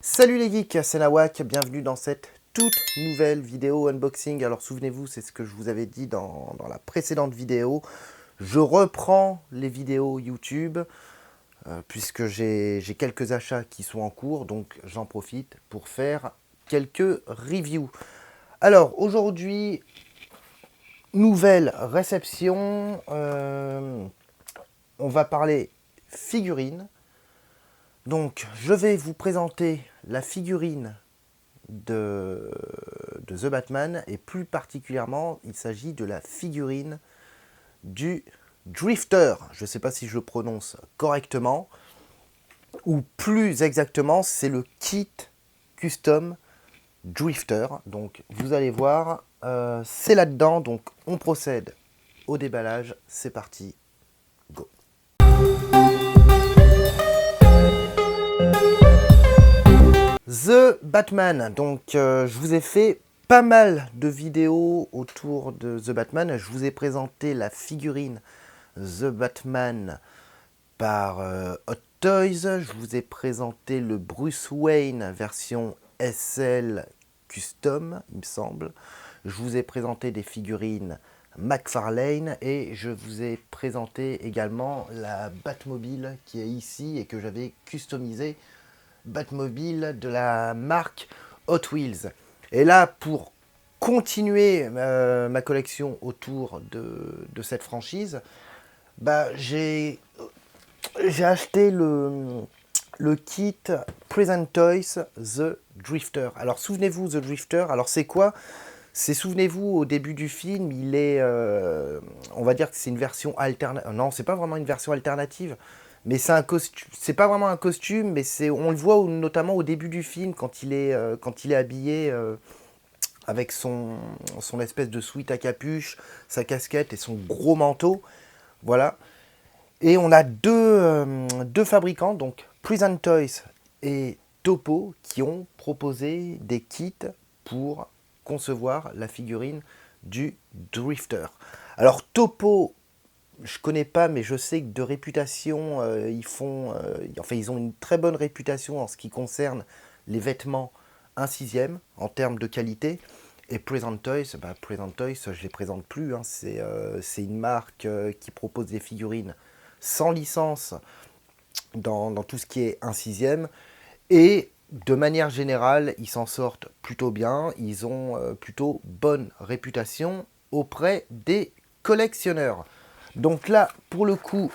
Salut les geeks, c'est Nawak, bienvenue dans cette toute nouvelle vidéo unboxing. Alors souvenez-vous, c'est ce que je vous avais dit dans la précédente vidéo. Je reprends les vidéos YouTube puisque j'ai quelques achats qui sont en cours, donc j'en profite pour faire quelques reviews. Alors aujourd'hui, nouvelle réception, on va parler figurines. Donc je vais vous présenter la figurine de The Batman, et plus particulièrement il s'agit de la figurine du Drifter. Je ne sais pas si je le prononce correctement, ou plus exactement c'est le kit custom Drifter. Donc vous allez voir, c'est là-dedans, donc on procède au déballage, c'est parti, go. The Batman, donc je vous ai fait pas mal de vidéos autour de The Batman. Je vous ai présenté la figurine The Batman par Hot Toys. Je vous ai présenté le Bruce Wayne version SL Custom, il me semble. Je vous ai présenté des figurines McFarlane et je vous ai présenté également la Batmobile qui est ici et que j'avais customisée, Batmobile de la marque Hot Wheels. Et là, pour continuer ma collection autour de cette franchise, bah, j'ai acheté le kit Present Toys The Drifter. Alors souvenez-vous, The Drifter, alors c'est quoi? C'est, souvenez-vous, au début du film, il est, on va dire que c'est une version alternative. Non, c'est pas vraiment une version alternative, mais c'est un costume. C'est pas vraiment un costume, mais c'est, on le voit notamment au début du film quand il est habillé avec son espèce de sweat à capuche, sa casquette et son gros manteau. Voilà. Et on a deux fabricants, donc Present Toys et Topo, qui ont proposé des kits pour concevoir la figurine du Drifter. Alors Topo, je connais pas, mais je sais que de réputation, ils ont une très bonne réputation en ce qui concerne les vêtements 1/6 en termes de qualité. Et Present Toys, Present Toys, je ne les présente plus, hein. C'est une marque qui propose des figurines sans licence dans tout ce qui est 1/6. Et de manière générale, ils s'en sortent plutôt bien. Ils ont plutôt bonne réputation auprès des collectionneurs. Donc là, pour le coup,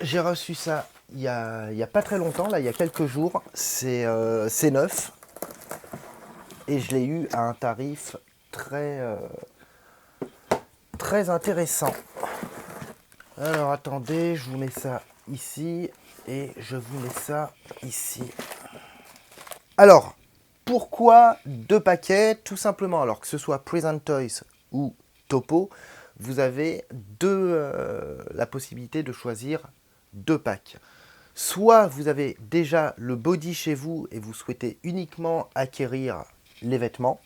j'ai reçu ça il y a pas très longtemps, là, il y a quelques jours. C'est neuf. Et je l'ai eu à un tarif très intéressant. Alors attendez, je vous mets ça ici et je vous mets ça ici. Alors, pourquoi deux paquets? Tout simplement, alors que ce soit Present Toys ou Topo, vous avez la possibilité de choisir deux packs. Soit vous avez déjà le body chez vous et vous souhaitez uniquement acquérir les vêtements,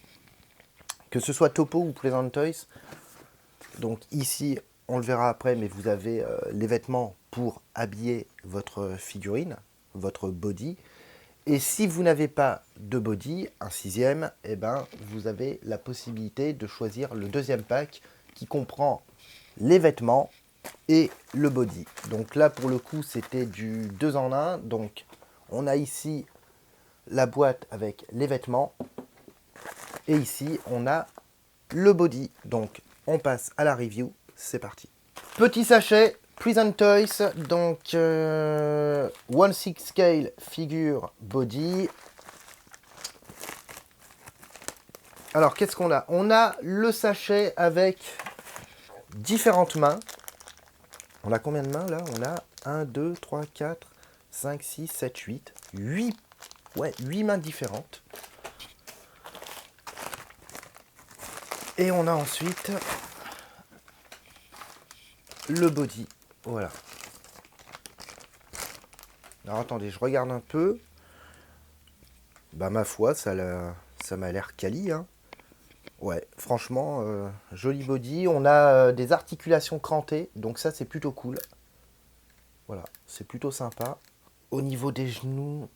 que ce soit Topo ou Present Toys. Donc ici, on le verra après, mais vous avez les vêtements pour habiller votre figurine, votre body. Et si vous n'avez pas de body, 1/6, eh ben, vous avez la possibilité de choisir le deuxième pack qui comprend les vêtements et le body. Donc là, pour le coup, c'était du 2 en 1. Donc on a ici la boîte avec les vêtements et ici, on a le body. Donc on passe à la review, c'est parti. Petit sachet, Present Toys, donc 1/6 scale figure body. Alors qu'est-ce qu'on a? On a le sachet avec différentes mains. On a combien de mains là? On a 1, 2, 3, 4, 5, 6, 7, 8. 8 mains différentes. Et on a ensuite le body. Voilà. Alors attendez, je regarde un peu. Bah ma foi, ça m'a l'air quali, hein. Ouais, franchement, joli body. On a des articulations crantées, donc ça c'est plutôt cool. Voilà, c'est plutôt sympa. Au niveau des genoux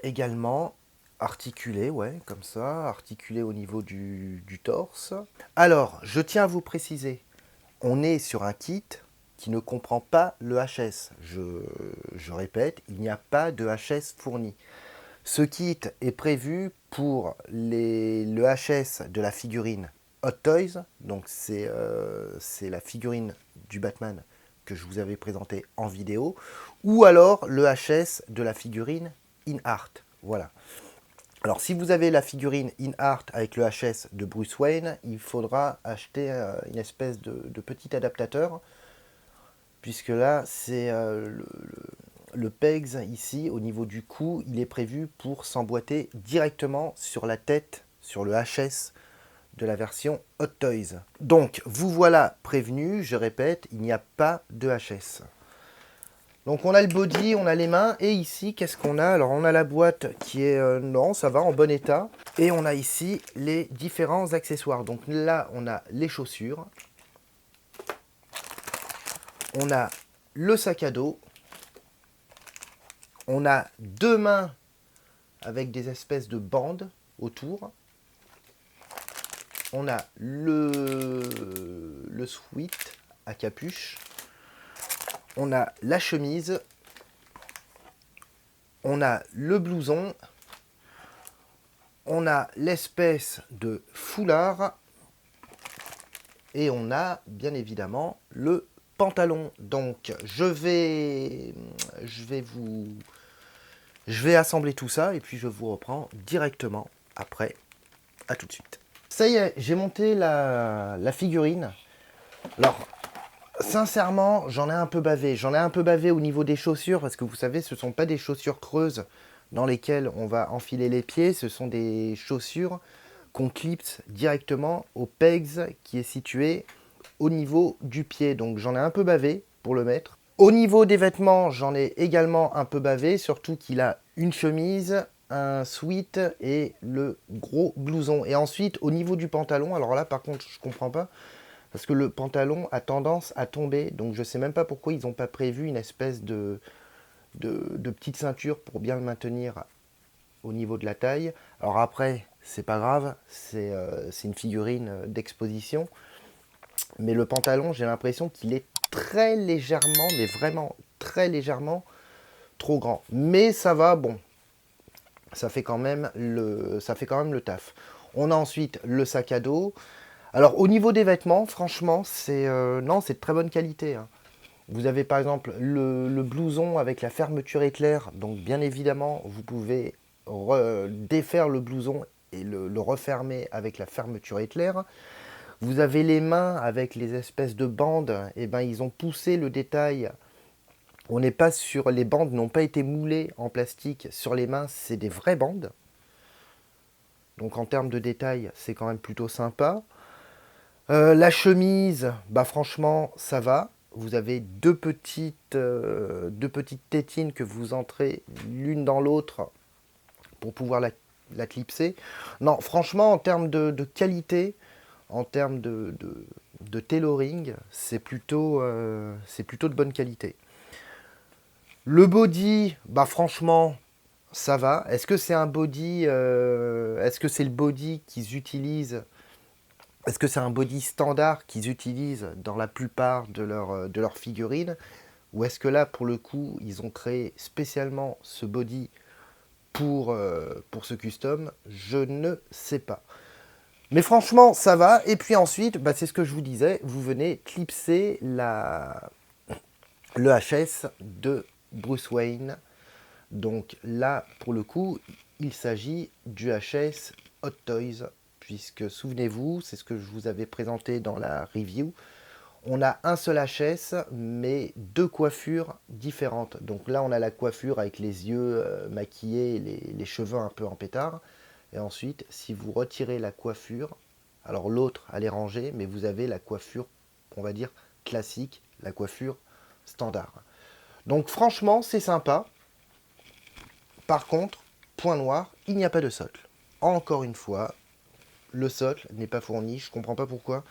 également, articulé, ouais, comme ça, articulé au niveau du torse. Alors, je tiens à vous préciser, on est sur un kit qui ne comprend pas le HS. Je répète, il n'y a pas de HS fourni. Ce kit est prévu pour le HS de la figurine Hot Toys, donc c'est la figurine du Batman que je vous avais présenté en vidéo, ou alors le HS de la figurine In Art. Voilà. Alors si vous avez la figurine In Art avec le HS de Bruce Wayne, il faudra acheter une espèce de petit adaptateur, puisque là c'est le PEGS ici au niveau du cou, il est prévu pour s'emboîter directement sur la tête, sur le HS de la version Hot Toys. Donc vous voilà prévenu, je répète, il n'y a pas de HS. Donc on a le body, on a les mains, et ici qu'est-ce qu'on a? Alors on a la boîte qui est, non ça va, en bon état, et on a ici les différents accessoires. Donc là on a les chaussures, on a le sac à dos, on a deux mains avec des espèces de bandes autour, on a le sweat à capuche, on a la chemise, on a le blouson, on a l'espèce de foulard et on a bien évidemment le pantalon. Donc je vais assembler tout ça et puis je vous reprends directement après. À tout de suite. Ça y est, j'ai monté la figurine. Alors sincèrement, j'en ai un peu bavé. J'en ai un peu bavé au niveau des chaussures parce que vous savez, ce ne sont pas des chaussures creuses dans lesquelles on va enfiler les pieds. Ce sont des chaussures qu'on clipse directement au pegs qui est situé au niveau du pied. Donc j'en ai un peu bavé pour le mettre. Au niveau des vêtements, j'en ai également un peu bavé, surtout qu'il a une chemise, un sweat et le gros blouson. Et ensuite, au niveau du pantalon, alors là par contre, je comprends pas. Parce que le pantalon a tendance à tomber, donc je ne sais même pas pourquoi ils n'ont pas prévu une espèce de petite ceinture pour bien le maintenir au niveau de la taille. Alors après, c'est pas grave, c'est une figurine d'exposition. Mais le pantalon, j'ai l'impression qu'il est très légèrement, mais vraiment très légèrement, trop grand. Mais ça va, bon, ça fait quand même le taf. On a ensuite le sac à dos. Alors au niveau des vêtements, franchement, non, c'est de très bonne qualité, hein. Vous avez par exemple le blouson avec la fermeture éclair. Donc bien évidemment, vous pouvez défaire le blouson et le refermer avec la fermeture éclair. Vous avez les mains avec les espèces de bandes. Et ben ils ont poussé le détail. On n'est pas sur les bandes, n'ont pas été moulées en plastique sur les mains, c'est des vraies bandes. Donc en termes de détail, c'est quand même plutôt sympa. La chemise, bah franchement, ça va. Vous avez deux petites tétines que vous entrez l'une dans l'autre pour pouvoir la clipser. Non, franchement, en termes de qualité, en termes de tailoring, c'est plutôt de bonne qualité. Le body, bah franchement, ça va. Est-ce que c'est un body, est-ce que c'est le body qu'ils utilisent? Est-ce que c'est un body standard qu'ils utilisent dans la plupart de leurs figurines? Ou est-ce que là, pour le coup, ils ont créé spécialement ce body pour ce custom? Je ne sais pas. Mais franchement, ça va. Et puis ensuite, bah, c'est ce que je vous disais, vous venez clipser le HS de Bruce Wayne. Donc là, pour le coup, il s'agit du HS Hot Toys, puisque souvenez-vous, c'est ce que je vous avais présenté dans la review, on a un seul HS, mais deux coiffures différentes. Donc là, on a la coiffure avec les yeux maquillés, les cheveux un peu en pétard. Et ensuite, si vous retirez la coiffure, alors l'autre, elle est rangée, mais vous avez la coiffure, on va dire, classique, la coiffure standard. Donc franchement, c'est sympa. Par contre, point noir, il n'y a pas de socle. Encore une fois, le socle n'est pas fourni, je ne comprends pas pourquoi.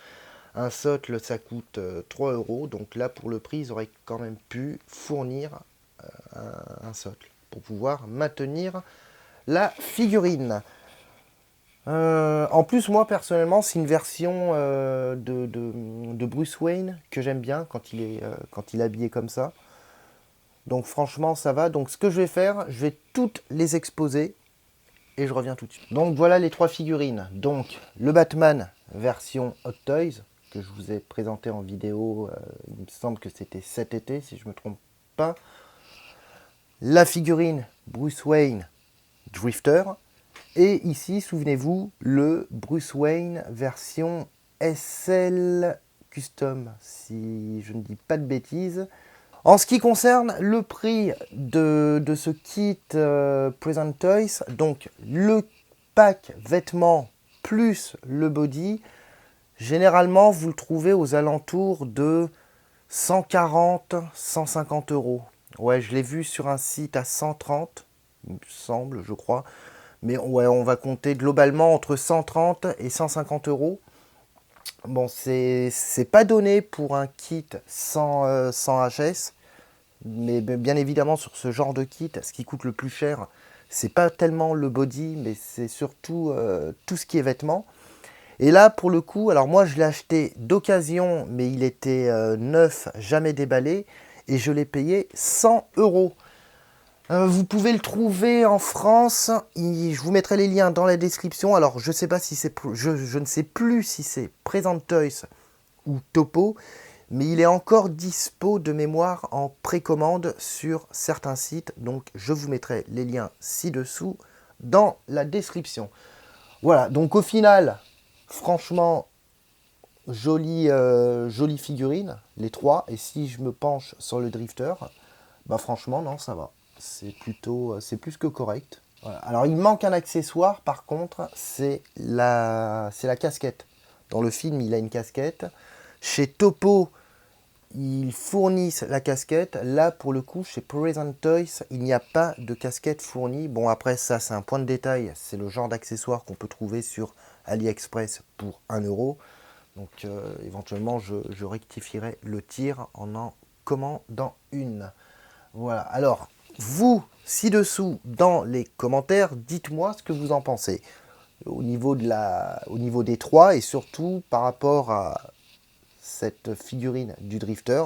Un socle, ça coûte 3 euros, donc là, pour le prix, ils auraient quand même pu fournir un socle. pour pouvoir maintenir la figurine. En plus, moi personnellement, c'est une version de Bruce Wayne que j'aime bien quand il est habillé comme ça. Donc franchement, ça va. Donc ce que je vais faire, je vais toutes les exposer et je reviens tout de suite. Donc voilà les 3 figurines. Donc le Batman version Hot Toys que je vous ai présenté en vidéo, il me semble que c'était cet été si je ne me trompe pas. La figurine Bruce Wayne Drifter. Et ici, souvenez-vous, le Bruce Wayne version SL Custom, si je ne dis pas de bêtises. En ce qui concerne le prix de ce kit Present Toys, donc le pack vêtements plus le body, généralement vous le trouvez aux alentours de 140-150 euros. Ouais, je l'ai vu sur un site à 130, il me semble, je crois. Mais ouais, on va compter globalement entre 130 et 150 euros. Bon, c'est pas donné pour un kit sans HS. Mais bien évidemment, sur ce genre de kit, ce qui coûte le plus cher, c'est pas tellement le body, mais c'est surtout tout ce qui est vêtements. Et là, pour le coup, alors moi, je l'ai acheté d'occasion, mais il était neuf, jamais déballé. Et je l'ai payé 100 euros. Vous pouvez le trouver en France, je vous mettrai les liens dans la description. Alors je sais pas si c'est, je ne sais plus si c'est Present Toys ou Topo, mais il est encore dispo de mémoire en précommande sur certains sites. Donc je vous mettrai les liens ci-dessous dans la description. Voilà, donc au final, franchement, jolie figurine, les 3. Et si je me penche sur le drifter, bah franchement non, ça va. C'est plus que correct. Voilà. Alors il manque un accessoire par contre, c'est la casquette. Dans le film il a une casquette. Chez Topo ils fournissent la casquette. Là pour le coup chez Present Toys il n'y a pas de casquette fournie. Bon après ça c'est un point de détail. C'est le genre d'accessoire qu'on peut trouver sur AliExpress pour 1 euro. Donc éventuellement je rectifierai le tir en commandant une. Voilà, alors vous, ci-dessous, dans les commentaires, dites-moi ce que vous en pensez. Au niveau des 3 et surtout par rapport à cette figurine du drifter.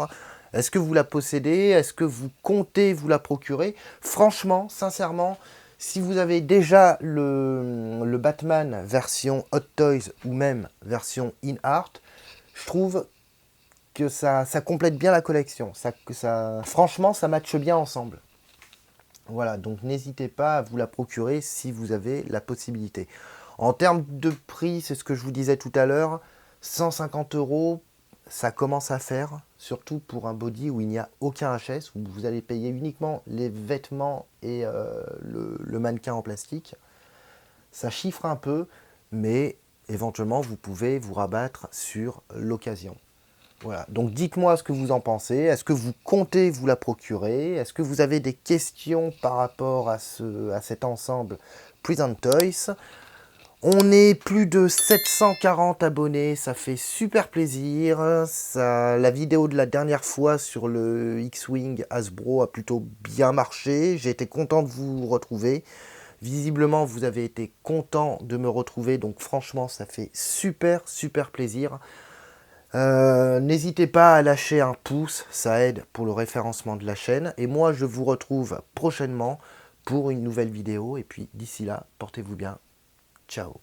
Est-ce que vous la possédez? Est-ce que vous comptez vous la procurer? Franchement, sincèrement, si vous avez déjà le Batman version Hot Toys ou même version In Art, je trouve que ça complète bien la collection. Franchement, ça matche bien ensemble. Voilà, donc n'hésitez pas à vous la procurer si vous avez la possibilité. En termes de prix, c'est ce que je vous disais tout à l'heure, 150 euros, ça commence à faire, surtout pour un body où il n'y a aucun HS, où vous allez payer uniquement les vêtements et le mannequin en plastique. Ça chiffre un peu, mais éventuellement vous pouvez vous rabattre sur l'occasion. Voilà, donc dites-moi ce que vous en pensez. Est-ce que vous comptez vous la procurer? Est-ce que vous avez des questions par rapport à cet ensemble Present Toys? On est plus de 740 abonnés, ça fait super plaisir. La vidéo de la dernière fois sur le X-Wing Hasbro a plutôt bien marché. J'ai été content de vous retrouver. Visiblement, vous avez été content de me retrouver, donc franchement, ça fait super plaisir. N'hésitez pas à lâcher un pouce, ça aide pour le référencement de la chaîne. Et moi, je vous retrouve prochainement pour une nouvelle vidéo. Et puis, d'ici là, portez-vous bien. Ciao.